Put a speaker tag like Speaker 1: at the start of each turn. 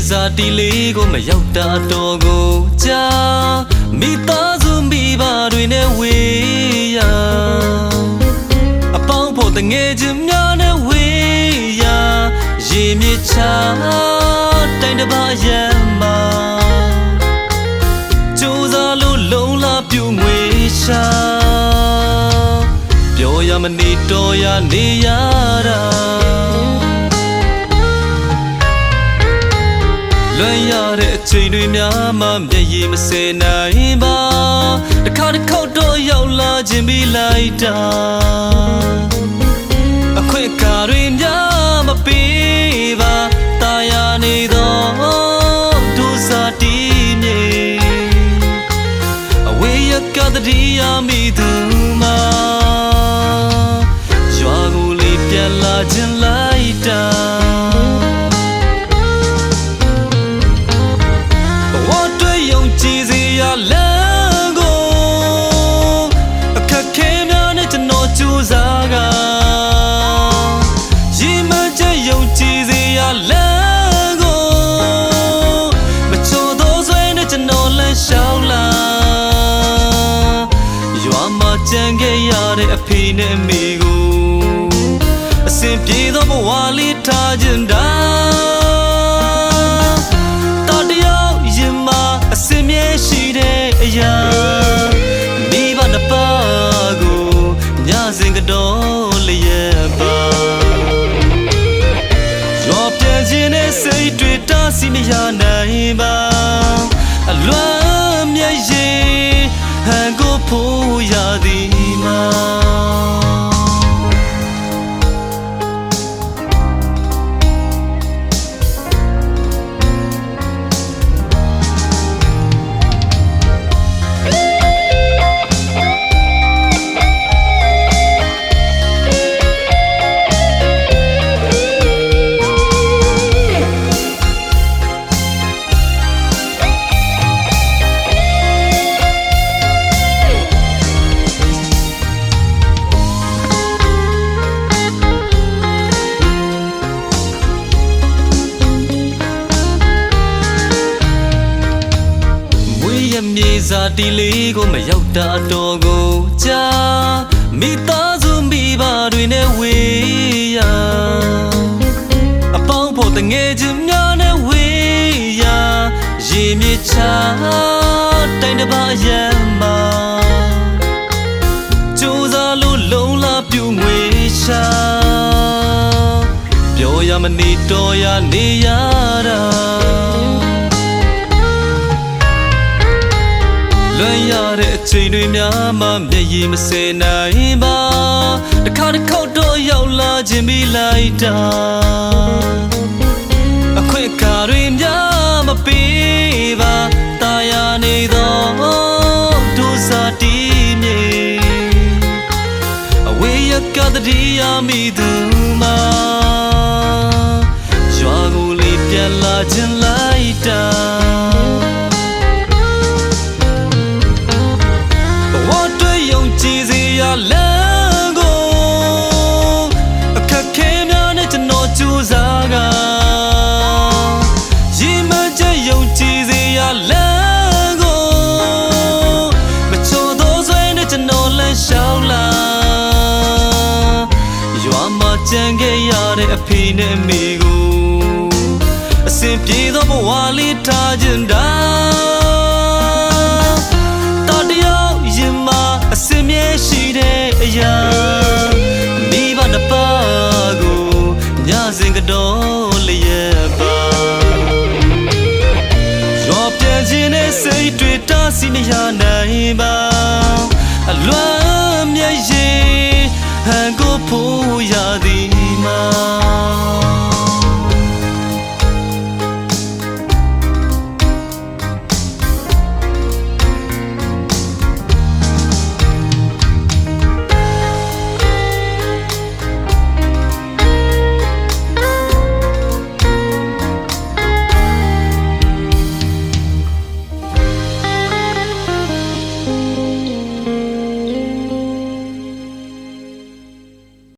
Speaker 1: စာတီလေးကိုမရောက်တာတော်ကိုကြာမိသားစုမိဘတွေနဲ့ဝေးရအပေါင်းဖို့တငယ်ချင်းများနဲ့ဝေးရရေမြေချတိုင်းတစ်ပါးရမ်းမှာကြိုးစားလို့လုံလာပြုငွေရှာပြောရမနေတော်ရနေရတာလွန်ရတဲ့အချိန်တွေများမှမျက်ရည်မစဲနိုင်ပါတစ်ခါတစ်ခေါက်တော့ရောက်လာခြင်းပြီးလိုက်တာအခွင့်အခါတွေများမပေးပါတာယာနေတော့ဒုစာတီးမြေအဝေးရကတည်းရမိသူမှာရွာကိုလေးပြန်လာခြင်းလိုက်တာကြည်စရာလမ်းကိုအခက်ခဲများနဲ့ကျွန်တော်ကြိုးစားကရီမချက်ယုံကြည်စရာလမ်းကိုမချို့သောဆွေနဲ့ကျွန်တော်လမ်းလျှောက်လာရွာမှာကြံခဲ့ရတဲ့အဖေနဲ့အမေကိုအစဉ်ပြေသောဘဝလေးထားခြင်းတာရှိတဲ့အရာမိဘနှစ်ပါးကိုညစဉ်ကတော့လျက်ပါရောပြန်ခြင်းနဲ့စိတ်တွေတားဆီးမရနိုင်ပါအလွမ်းမြဲရည်ဟန်ကိုဖို့ရသည်မှာမြေစာတီလေးကိုမရောက်တာတော်ကိုကြာမိသားစုမိဘတွေနဲ့ဝေးရအပေါင်းဖို့တငယ်ချင်းများနဲ့ဝေးရရေမြေချတိုင်းတစ်ပါးရမ်းမှာကြိုးစားလို့လုံလာပြုငွေရှာပြောရမနေတော်ရနေရတာလွန်ရတဲ့အချိန်တွေများမှမျက်ရည်မစဲနိုင်ပါတစ်ခါတစ်ခေါက်တော့ရောက်လာခြင်းပြီးလိုက်တာအခွင့်အခါတွေများမပေးပါတာယာနေတော့ဒုစာတီးမြေအဝေးရကတည်းရမိသူမှာရွာကိုလေးပြန်လာခြင်းလိုက်တာကြည်စရာလမ်းကိုအခက်ခဲများနဲ့ကျွန်တော်ကြိုးစားကရီမချက်ယုံကြည်စရာလမ်းကိုမချို့သောဆွေနဲ့ကျွန်တော်လမ်းလျှောက်လာရွာမှာကြံခဲ့ရတဲ့အဖေနဲ့အမေကိုအစဉ်ပြေသောဘဝလေးထားခြင်းတာအစင်မြဲရှိတဲ့အရာမိဘနှစ်ပါးကိုညစဉ်ကတော့လျက်ပါရောပြန်ခြင်းနဲ့စိတ်တွေတားဆီးမရနိုင်ပါအလွမ်းမြဲရည်ဟန်ကိုဖို့ရသည်မှာ